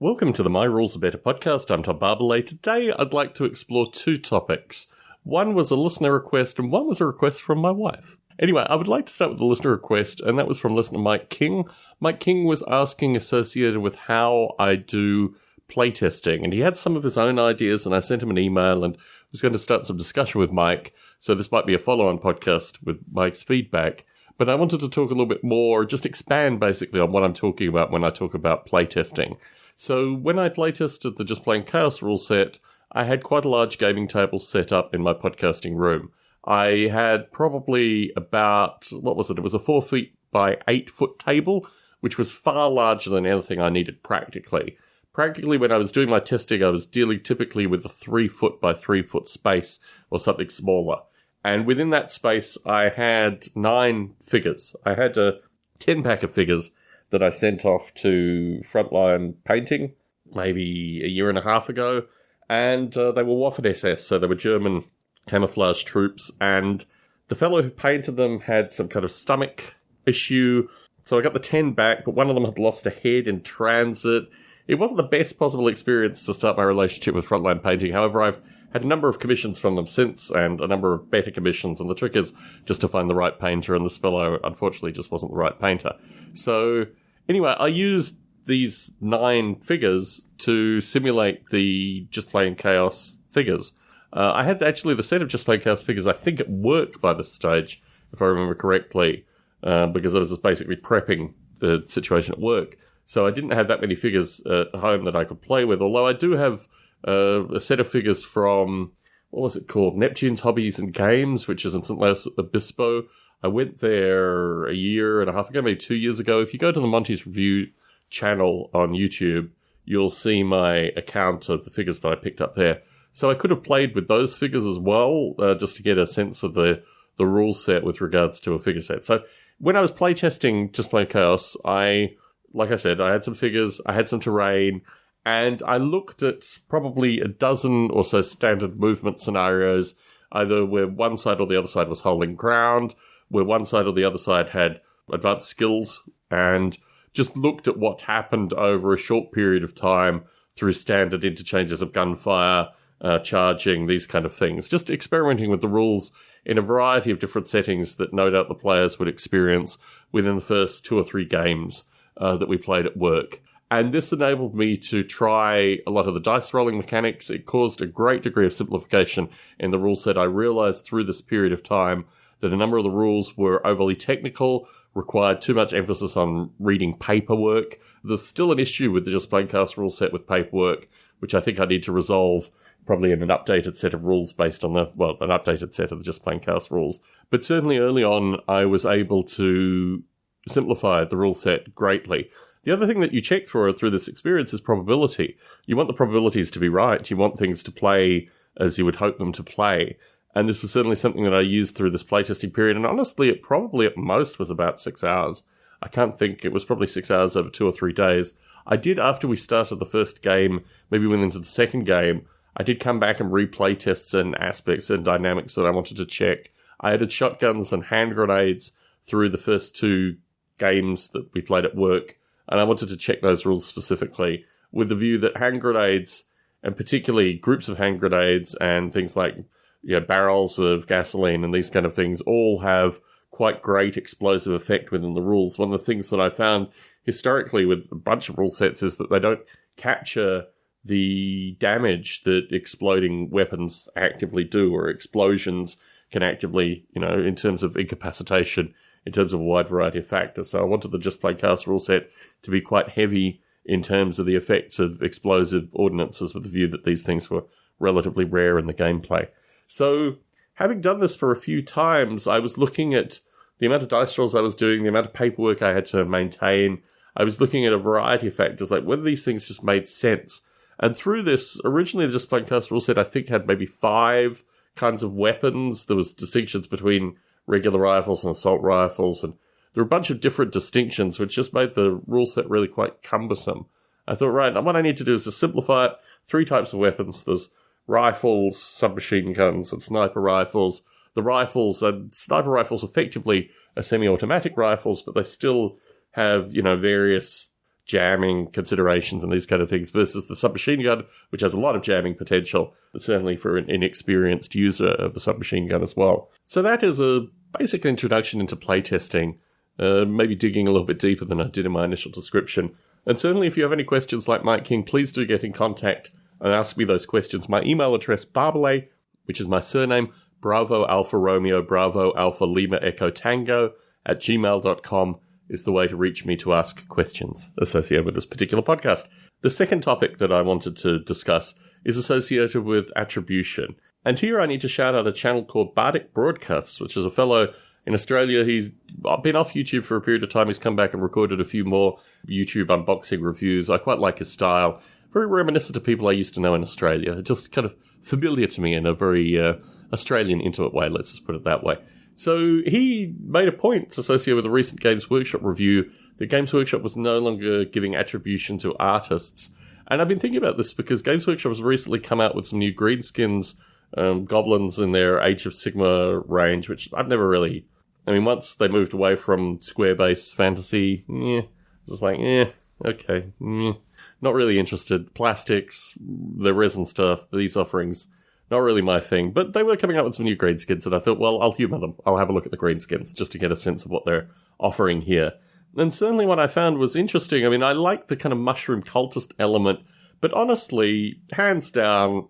Welcome to the My Rules Are Better podcast. I'm Tom Barbalet. Today I'd like to explore two topics. One was a listener request and one was a request from my wife. Anyway, I would like to start with the listener request, and that was from listener Mike King. Mike King was asking associated with how I do playtesting, and he had some of his own ideas, and I sent him an email and was going to start some discussion with Mike, so this might be a follow-on podcast with Mike's feedback. But I wanted to talk a little bit more, just expand basically on what I'm talking about when I talk about playtesting. So when I playtested the Just Playing Chaos rule set, I had quite a large gaming table set up in my podcasting room. I had probably about, It was a 4 feet by 8 foot table, which was far larger than anything I needed practically. Practically, when I was doing my testing, I was dealing typically with a 3 foot by 3 foot space or something smaller. And within that space, I had 9 figures. I had a 10-pack of figures that I sent off to Frontline Painting maybe a year and a half ago. And they were Waffen-SS, so they were German camouflage troops. And the fellow who painted them had some kind of stomach issue. So I got the 10 back, but one of them had lost a head in transit. It wasn't the best possible experience to start my relationship with Frontline Painting. However, I've had a number of commissions from them since, and a number of better commissions, and the trick is just to find the right painter, and this fellow, unfortunately, just wasn't the right painter. So, anyway, I used these 9 figures to simulate the Just Playing Chaos figures. I had actually the set of Just Playing Chaos figures, I think, at work by this stage, if I remember correctly, because I was just basically prepping the situation at work. So I didn't have that many figures at home that I could play with, although I do have a set of figures from, what was it called? Neptune's Hobbies and Games, which is in St. Louis Obispo. I went there a year and a half ago, maybe 2 years ago. If you go to the Monty's Review channel on YouTube, you'll see my account of the figures that I picked up there. So I could have played with those figures as well, just to get a sense of the rule set with regards to a figure set. So when I was playtesting Just Playing Chaos, like I said, I had some figures, I had some terrain, and I looked at probably a dozen or so standard movement scenarios, either where one side or the other side was holding ground, where one side or the other side had advanced skills, and just looked at what happened over a short period of time through standard interchanges of gunfire, charging, these kind of things. Just experimenting with the rules in a variety of different settings that no doubt the players would experience within the first 2 or 3 games that we played at work. And this enabled me to try a lot of the dice rolling mechanics. It caused a great degree of simplification in the rule set. I realized through this period of time that a number of the rules were overly technical, required too much emphasis on reading paperwork. There's still an issue with the Just Playing Chaos rule set with paperwork, which I think I need to resolve probably in an updated set of rules based on an updated set of the Just Playing Chaos rules. But certainly early on, I was able to simplify the rule set greatly. The other thing that you check for through this experience is probability. You want the probabilities to be right. You want things to play as you would hope them to play. And this was certainly something that I used through this playtesting period. And honestly, it probably at most was about 6 hours. I can't think, it was probably 6 hours over 2 or 3 days. I did, after we started the first game, maybe went into the second game, I did come back and replay test certain aspects and dynamics that I wanted to check. I added shotguns and hand grenades through the first 2 games that we played at work. And I wanted to check those rules specifically with the view that hand grenades, and particularly groups of hand grenades and things like barrels of gasoline and these kind of things, all have quite great explosive effect within the rules. One of the things that I found historically with a bunch of rule sets is that they don't capture the damage that exploding weapons actively do, or explosions can actively, in terms of incapacitation, in terms of a wide variety of factors. So I wanted the Just Play Chaos rule set to be quite heavy in terms of the effects of explosive ordnances, with the view that these things were relatively rare in the gameplay. So having done this for a few times, I was looking at the amount of dice rolls I was doing, the amount of paperwork I had to maintain. I was looking at a variety of factors, like whether these things just made sense. And through this, originally the Just Play Chaos rule set, I think, had maybe 5 kinds of weapons. There was distinctions between regular rifles and assault rifles, and there were a bunch of different distinctions, which just made the rule set really quite cumbersome. I thought, right, what I need to do is to simplify it. 3 types of weapons. There's rifles, submachine guns, and sniper rifles. The rifles and sniper rifles effectively are semi-automatic rifles, but they still have, various jamming considerations and these kind of things versus the submachine gun, which has a lot of jamming potential, certainly for an inexperienced user of the submachine gun as well. So that is a basic introduction into playtesting, maybe digging a little bit deeper than I did in my initial description. And certainly if you have any questions like Mike King, please do get in contact and ask me those questions. My email address, barbelé, which is my surname, Bravo Alpha Romeo, Bravo Alpha Lima Echo Tango, @gmail.com is the way to reach me to ask questions associated with this particular podcast. The second topic that I wanted to discuss is associated with attribution. And here I need to shout out a channel called Bardic Broadcasts, which is a fellow in Australia. He's been off YouTube for a period of time. He's come back and recorded a few more YouTube unboxing reviews. I quite like his style. Very reminiscent of people I used to know in Australia. Just kind of familiar to me in a very Australian intimate way, let's just put it that way. So he made a point associated with a recent Games Workshop review that Games Workshop was no longer giving attribution to artists. And I've been thinking about this because Games Workshop has recently come out with some new greenskins, goblins in their Age of Sigma range, which I've never really... I mean, once they moved away from square-based fantasy, just like, okay, not really interested. Plastics, the resin stuff, these offerings... not really my thing, but they were coming out with some new greenskins, and I thought, well, I'll humour them. I'll have a look at the greenskins just to get a sense of what they're offering here. And certainly what I found was interesting. I mean, I like the kind of mushroom cultist element, but honestly, hands down,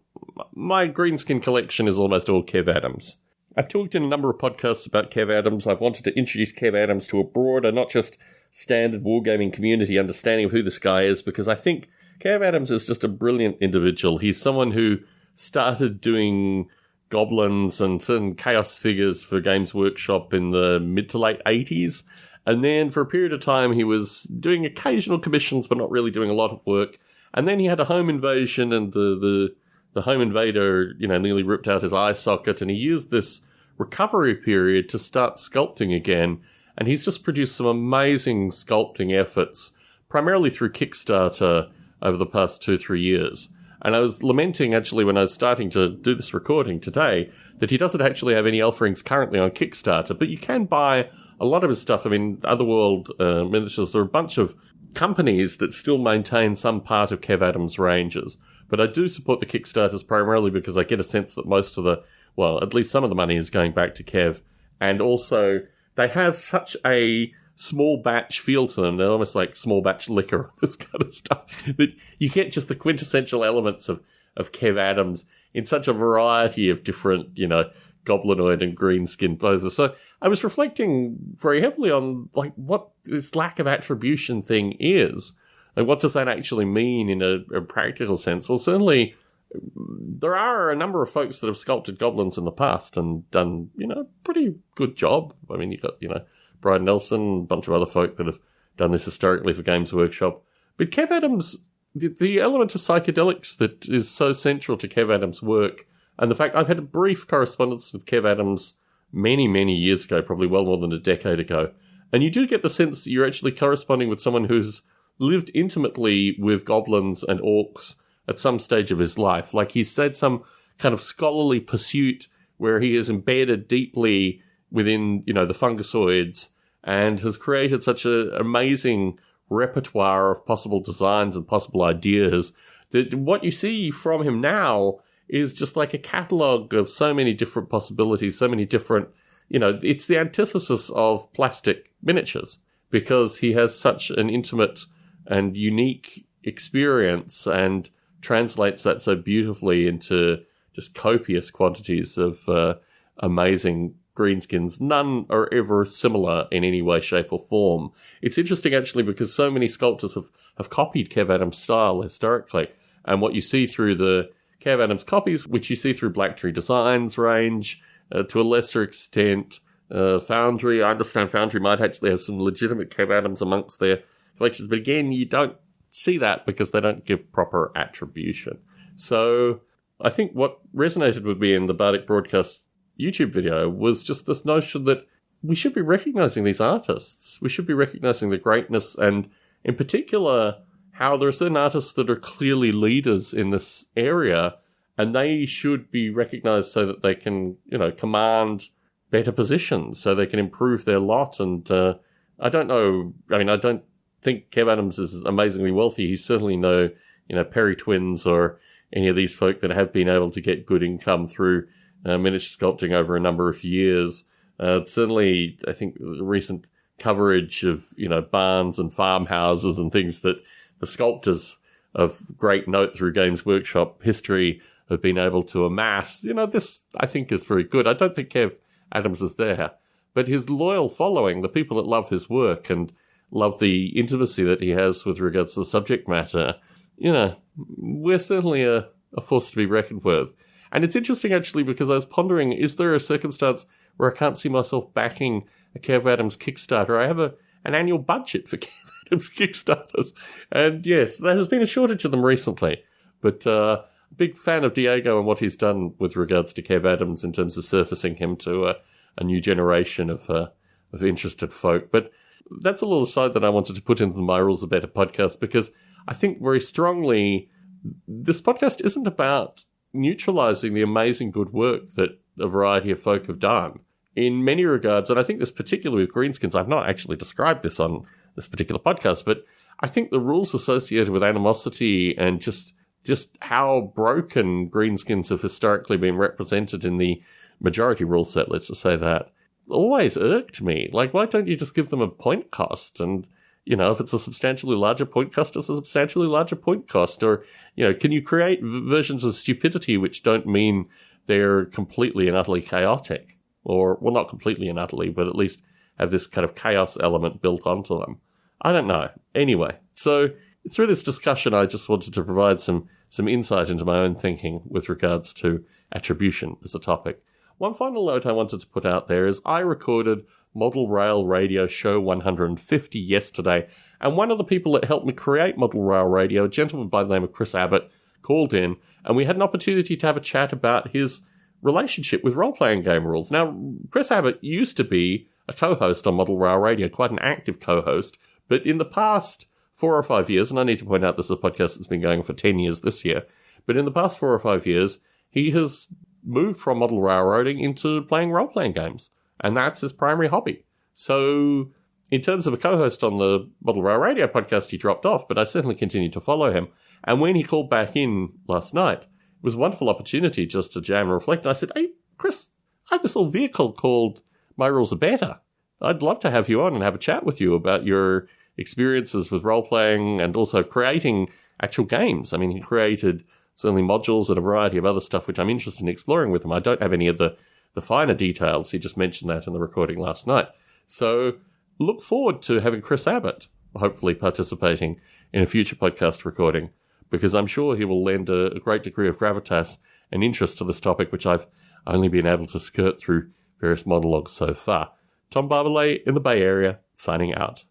my greenskin collection is almost all Kev Adams. I've talked in a number of podcasts about Kev Adams. I've wanted to introduce Kev Adams to a broader, not just standard wargaming community understanding of who this guy is, because I think Kev Adams is just a brilliant individual. He's someone who started doing goblins and certain chaos figures for Games Workshop in the mid to late 80s. And then for a period of time, he was doing occasional commissions, but not really doing a lot of work. And then he had a home invasion, and the home invader, nearly ripped out his eye socket. And he used this recovery period to start sculpting again. And he's just produced some amazing sculpting efforts, primarily through Kickstarter over the past 2-3 years. And I was lamenting, actually, when I was starting to do this recording today, that he doesn't actually have any offerings currently on Kickstarter, but you can buy a lot of his stuff. I mean, Otherworld Miniatures, there are a bunch of companies that still maintain some part of Kev Adams' ranges. But I do support the Kickstarters primarily because I get a sense that most of at least some of the money is going back to Kev. And also, they have such a small batch feel to them. They're almost like small batch liquor, this kind of stuff. That you get just the quintessential elements of Kev Adams in such a variety of different, goblinoid and greenskin poses. So I was reflecting very heavily on what this lack of attribution thing is. Like, what does that actually mean in a practical sense? Well, certainly there are a number of folks that have sculpted goblins in the past and done, pretty good job. I mean, you've got, Brian Nelson, a bunch of other folk that have done this historically for Games Workshop. But Kev Adams, the element of psychedelics that is so central to Kev Adams' work, and the fact I've had a brief correspondence with Kev Adams many, many years ago, probably well more than a decade ago, and you do get the sense that you're actually corresponding with someone who's lived intimately with goblins and orcs at some stage of his life. Like, he's had some kind of scholarly pursuit where he is embedded deeply within, the fungusoids, and has created such an amazing repertoire of possible designs and possible ideas that what you see from him now is just like a catalogue of so many different possibilities, so many different, it's the antithesis of plastic miniatures, because he has such an intimate and unique experience and translates that so beautifully into just copious quantities of amazing greenskins. None are ever similar in any way, shape or form. It's interesting actually because so many sculptors have copied Kev Adams' style historically, and what you see through the Kev Adams copies, which you see through Black Tree Designs range, to a lesser extent, Foundry. I understand Foundry might actually have some legitimate Kev Adams amongst their collections, but again, you don't see that because they don't give proper attribution. So I think what resonated with me in the Bardic Broadcast YouTube video was just this notion that we should be recognizing these artists. We should be recognizing the greatness, and in particular, how there are certain artists that are clearly leaders in this area, and they should be recognized so that they can, command better positions, so they can improve their lot. And I don't know, I don't think Kev Adams is amazingly wealthy. He's certainly no, Perry twins or any of these folk that have been able to get good income through miniature sculpting over a number of years. Certainly, I think the recent coverage of, barns and farmhouses and things that the sculptors of great note through Games Workshop history have been able to amass. This, I think, is very good. I don't think Kev Adams is there, but his loyal following, the people that love his work and love the intimacy that he has with regards to the subject matter, we're certainly a force to be reckoned with. And it's interesting, actually, because I was pondering, is there a circumstance where I can't see myself backing a Kev Adams Kickstarter? I have an annual budget for Kev Adams Kickstarters. And yes, there has been a shortage of them recently. But big fan of Diego and what he's done with regards to Kev Adams in terms of surfacing him to a new generation of interested folk. But that's a little aside that I wanted to put into the My Rules Are Better podcast, because I think very strongly this podcast isn't about neutralizing the amazing good work that a variety of folk have done. In many regards, and I think this particularly with greenskins, I've not actually described this on this particular podcast, but I think the rules associated with animosity and just how broken greenskins have historically been represented in the majority rule set, let's just say that, always irked me. Like, why don't you just give them a point cost? And, if it's a substantially larger point cost, it's a substantially larger point cost. Or, can you create versions of stupidity which don't mean they're completely and utterly chaotic? Or, well, not completely and utterly, but at least have this kind of chaos element built onto them. I don't know. Anyway, so through this discussion, I just wanted to provide some insight into my own thinking with regards to attribution as a topic. One final note I wanted to put out there is I recorded Model Rail Radio Show 150 yesterday, and one of the people that helped me create Model Rail Radio, a gentleman by the name of Chris Abbott, called in, and we had an opportunity to have a chat about his relationship with role-playing game rules. Now, Chris Abbott used to be a co-host on Model Rail Radio, quite an active co-host, but in the past 4 or 5 years, and I need to point out this is a podcast that's been going for 10 years this year, but in the past 4 or 5 years, he has moved from model railroading into playing role-playing games, and that's his primary hobby. So, in terms of a co-host on the Model Rail Radio podcast, he dropped off, but I certainly continued to follow him. And when he called back in last night, it was a wonderful opportunity just to jam and reflect. And I said, hey, Chris, I have this little vehicle called My Rules Are Better. I'd love to have you on and have a chat with you about your experiences with role-playing and also creating actual games. I mean, he created certainly modules and a variety of other stuff which I'm interested in exploring with him. I don't have any of the finer details. He just mentioned that in the recording last night. So look forward to having Chris Abbott hopefully participating in a future podcast recording, because I'm sure he will lend a great degree of gravitas and interest to this topic, which I've only been able to skirt through various monologues so far. Tom Barbalet in the Bay Area, signing out.